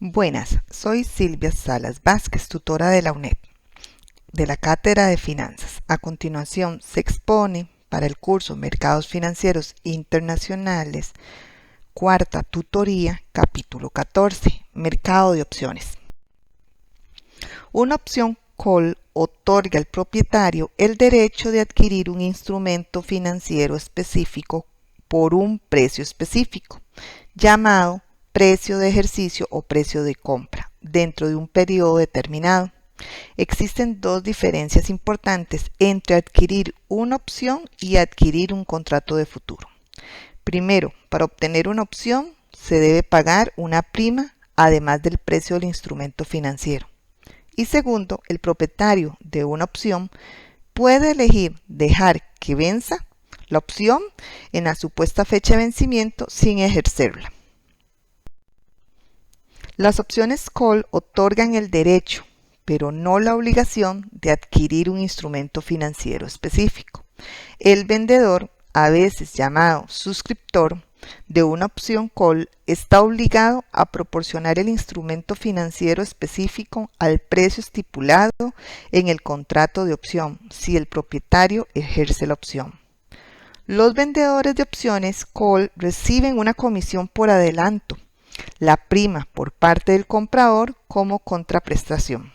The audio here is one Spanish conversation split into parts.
Buenas, soy Silvia Salas Vázquez, tutora de la UNED, de la Cátedra de Finanzas. A continuación se expone para el curso Mercados Financieros Internacionales, cuarta tutoría, capítulo 14, Mercado de Opciones. Una opción call otorga al propietario el derecho de adquirir un instrumento financiero específico por un precio específico, llamado precio de ejercicio o precio de compra, dentro de un periodo determinado. Existen dos diferencias importantes entre adquirir una opción y adquirir un contrato de futuro. Primero, para obtener una opción se debe pagar una prima además del precio del instrumento financiero. Y segundo, el propietario de una opción puede elegir dejar que venza la opción en la supuesta fecha de vencimiento sin ejercerla. Las opciones call otorgan el derecho, pero no la obligación de adquirir un instrumento financiero específico. El vendedor, a veces llamado suscriptor, de una opción call está obligado a proporcionar el instrumento financiero específico al precio estipulado en el contrato de opción si el propietario ejerce la opción. Los vendedores de opciones call reciben una comisión por adelanto, la prima por parte del comprador como contraprestación.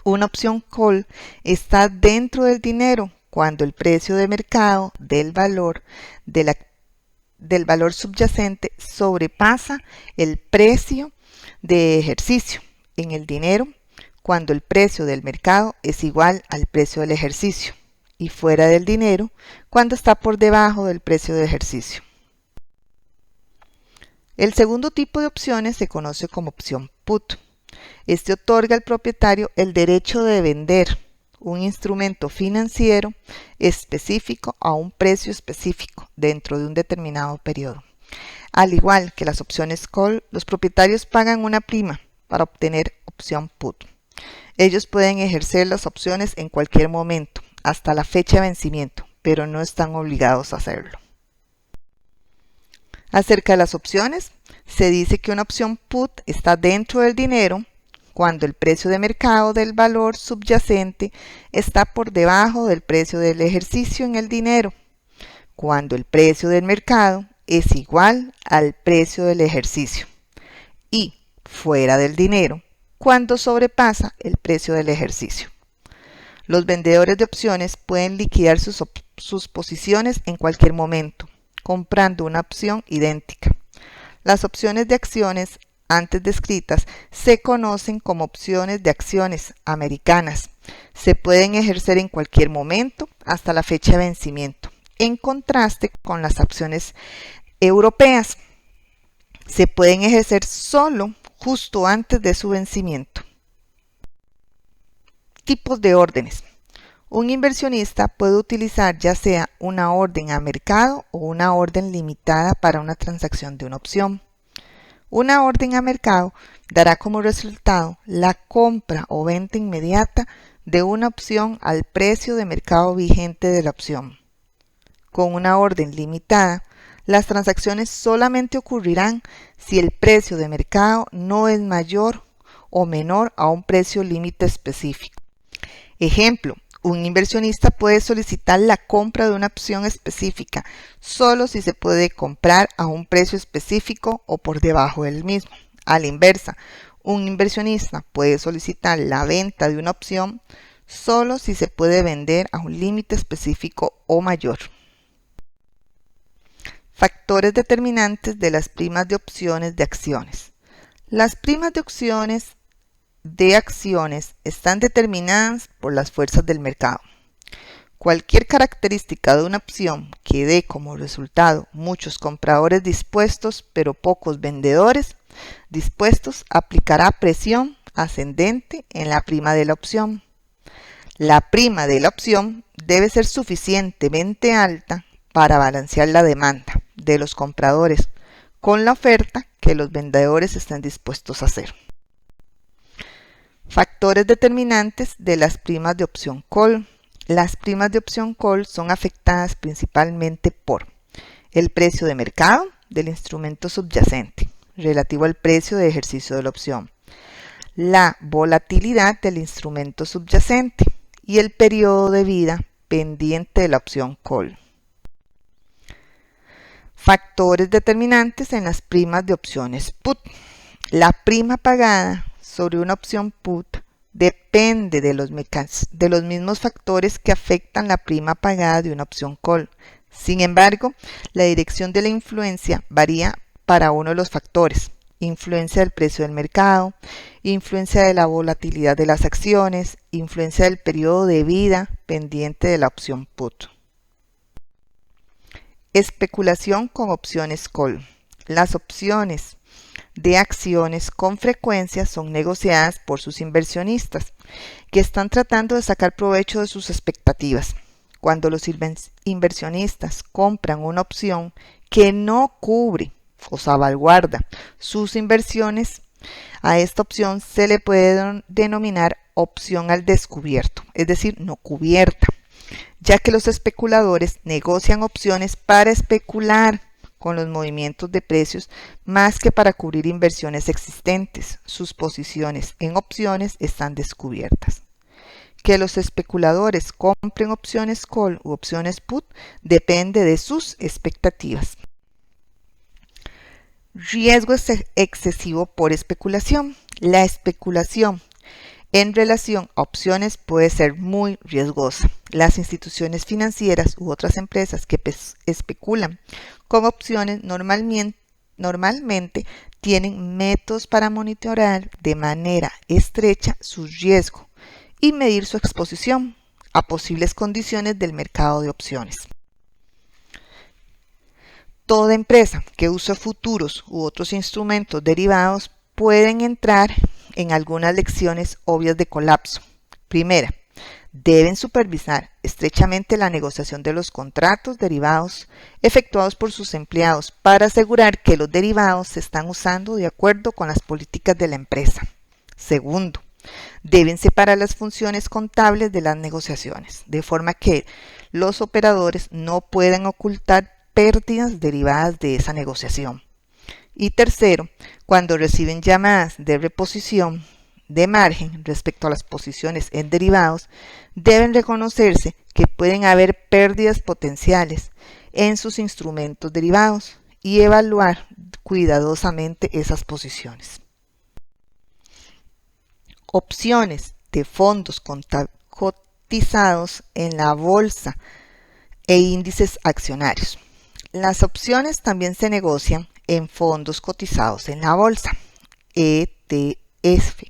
Una opción call está dentro del dinero cuando el precio de mercado del valor subyacente sobrepasa el precio de ejercicio en el dinero cuando el precio del mercado es igual al precio del ejercicio y fuera del dinero cuando está por debajo del precio de ejercicio. El segundo tipo de opciones se conoce como opción put. Este otorga al propietario el derecho de vender un instrumento financiero específico a un precio específico dentro de un determinado periodo. Al igual que las opciones call, los propietarios pagan una prima para obtener opción put. Ellos pueden ejercer las opciones en cualquier momento, hasta la fecha de vencimiento, pero no están obligados a hacerlo. Acerca de las opciones, se dice que una opción put está dentro del dinero cuando el precio de mercado del valor subyacente está por debajo del precio del ejercicio en el dinero, cuando el precio del mercado es igual al precio del ejercicio, y fuera del dinero, cuando sobrepasa el precio del ejercicio. Los vendedores de opciones pueden liquidar sus posiciones en cualquier momento, comprando una opción idéntica. Las opciones de acciones antes descritas se conocen como opciones de acciones americanas. Se pueden ejercer en cualquier momento hasta la fecha de vencimiento, en contraste con las opciones europeas. Se pueden ejercer solo justo antes de su vencimiento. Tipos de órdenes. Un inversionista puede utilizar ya sea una orden a mercado o una orden limitada para una transacción de una opción. Una orden a mercado dará como resultado la compra o venta inmediata de una opción al precio de mercado vigente de la opción. Con una orden limitada, las transacciones solamente ocurrirán si el precio de mercado no es mayor o menor a un precio límite específico. Ejemplo, un inversionista puede solicitar la compra de una opción específica solo si se puede comprar a un precio específico o por debajo del mismo. A la inversa, un inversionista puede solicitar la venta de una opción solo si se puede vender a un límite específico o mayor. Factores determinantes de las primas de opciones de acciones. Las primas de opciones están determinadas por las fuerzas del mercado. Cualquier característica de una opción que dé como resultado muchos compradores dispuestos pero pocos vendedores dispuestos aplicará presión ascendente en la prima de la opción. La prima de la opción debe ser suficientemente alta para balancear la demanda de los compradores con la oferta que los vendedores están dispuestos a hacer. Factores determinantes de las primas de opción call. Las primas de opción call son afectadas principalmente por el precio de mercado del instrumento subyacente, relativo al precio de ejercicio de la opción, la volatilidad del instrumento subyacente y el periodo de vida pendiente de la opción call. Factores determinantes en las primas de opciones put. La prima pagada sobre una opción put depende de los mismos factores que afectan la prima pagada de una opción call. Sin embargo, la dirección de la influencia varía para uno de los factores: influencia del precio del mercado, influencia de la volatilidad de las acciones, influencia del periodo de vida pendiente de la opción put. Especulación con opciones call. Las opciones de acciones con frecuencia son negociadas por sus inversionistas, que están tratando de sacar provecho de sus expectativas. Cuando los inversionistas compran una opción que no cubre o salvaguarda sus inversiones, a esta opción se le puede denominar opción al descubierto, es decir, no cubierta, ya que los especuladores negocian opciones para especular con los movimientos de precios más que para cubrir inversiones existentes. Sus posiciones en opciones están descubiertas. Que los especuladores compren opciones call u opciones put depende de sus expectativas. Riesgo excesivo por especulación. La especulación en relación a opciones puede ser muy riesgosa. Las instituciones financieras u otras empresas que especulan con opciones normalmente tienen métodos para monitorear de manera estrecha su riesgo y medir su exposición a posibles condiciones del mercado de opciones. Toda empresa que use futuros u otros instrumentos derivados pueden entrar en algunas lecciones obvias de colapso. Primera, deben supervisar estrechamente la negociación de los contratos derivados efectuados por sus empleados para asegurar que los derivados se están usando de acuerdo con las políticas de la empresa. Segundo, deben separar las funciones contables de las negociaciones, de forma que los operadores no puedan ocultar pérdidas derivadas de esa negociación. Y tercero, cuando reciben llamadas de reposición de margen respecto a las posiciones en derivados, deben reconocerse que pueden haber pérdidas potenciales en sus instrumentos derivados y evaluar cuidadosamente esas posiciones. Opciones de fondos cotizados en la bolsa e índices accionarios. Las opciones también se negocian en fondos cotizados en la bolsa, ETF,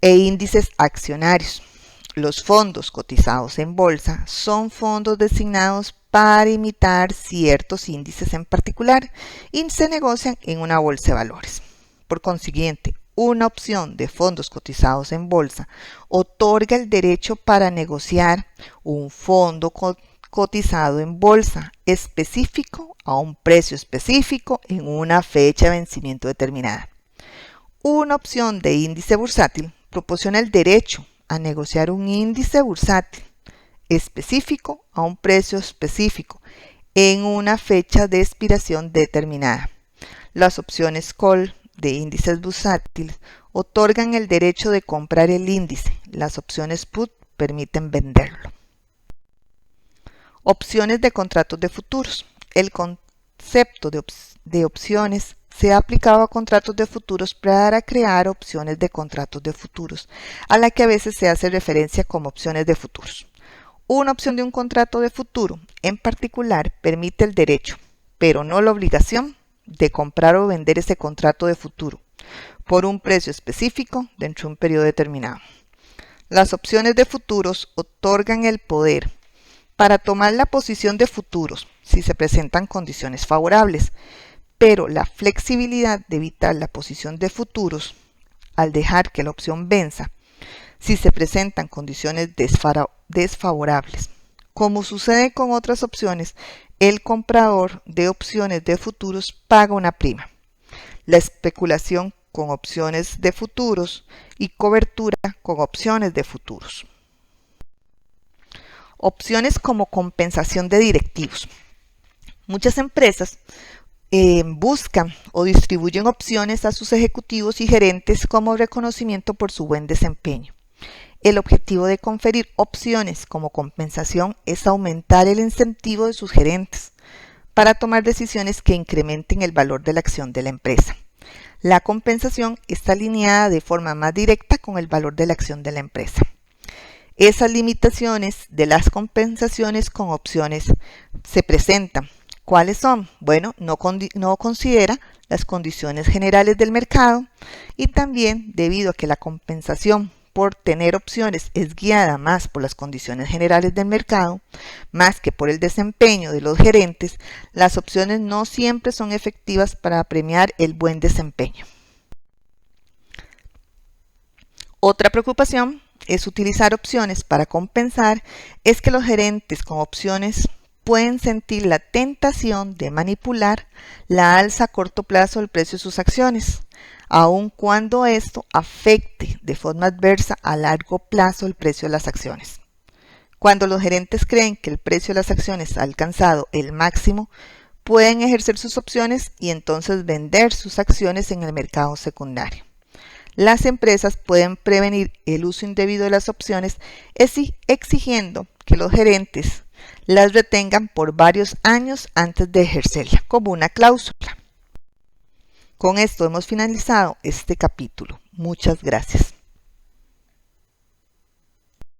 e índices accionarios. Los fondos cotizados en bolsa son fondos designados para imitar ciertos índices en particular y se negocian en una bolsa de valores. Por consiguiente, una opción de fondos cotizados en bolsa otorga el derecho para negociar un fondo cotizado en bolsa específico a un precio específico en una fecha de vencimiento determinada. Una opción de índice bursátil proporciona el derecho a negociar un índice bursátil específico a un precio específico en una fecha de expiración determinada. Las opciones call de índices bursátiles otorgan el derecho de comprar el índice. Las opciones put permiten venderlo. Opciones de contratos de futuros. El concepto de opciones se ha aplicado a contratos de futuros para crear opciones de contratos de futuros, a la que a veces se hace referencia como opciones de futuros. Una opción de un contrato de futuro, en particular, permite el derecho, pero no la obligación, de comprar o vender ese contrato de futuro por un precio específico dentro de un periodo determinado. Las opciones de futuros otorgan el poder para tomar la posición de futuros si se presentan condiciones favorables, pero la flexibilidad de evitar la posición de futuros al dejar que la opción venza si se presentan condiciones desfavorables. Como sucede con otras opciones, el comprador de opciones de futuros paga una prima. La especulación con opciones de futuros y cobertura con opciones de futuros. Opciones como compensación de directivos. Muchas empresas buscan o distribuyen opciones a sus ejecutivos y gerentes como reconocimiento por su buen desempeño. El objetivo de conferir opciones como compensación es aumentar el incentivo de sus gerentes para tomar decisiones que incrementen el valor de la acción de la empresa. La compensación está alineada de forma más directa con el valor de la acción de la empresa. Esas limitaciones de las compensaciones con opciones se presentan. ¿Cuáles son? Bueno, no considera las condiciones generales del mercado y también debido a que la compensación por tener opciones es guiada más por las condiciones generales del mercado, más que por el desempeño de los gerentes, las opciones no siempre son efectivas para premiar el buen desempeño. Otra preocupación es utilizar opciones para compensar es que los gerentes con opciones pueden sentir la tentación de manipular la alza a corto plazo del precio de sus acciones, aun cuando esto afecte de forma adversa a largo plazo el precio de las acciones. Cuando los gerentes creen que el precio de las acciones ha alcanzado el máximo, pueden ejercer sus opciones y entonces vender sus acciones en el mercado secundario. Las empresas pueden prevenir el uso indebido de las opciones exigiendo que los gerentes las retengan por varios años antes de ejercerla, como una cláusula. Con esto hemos finalizado este capítulo. Muchas gracias.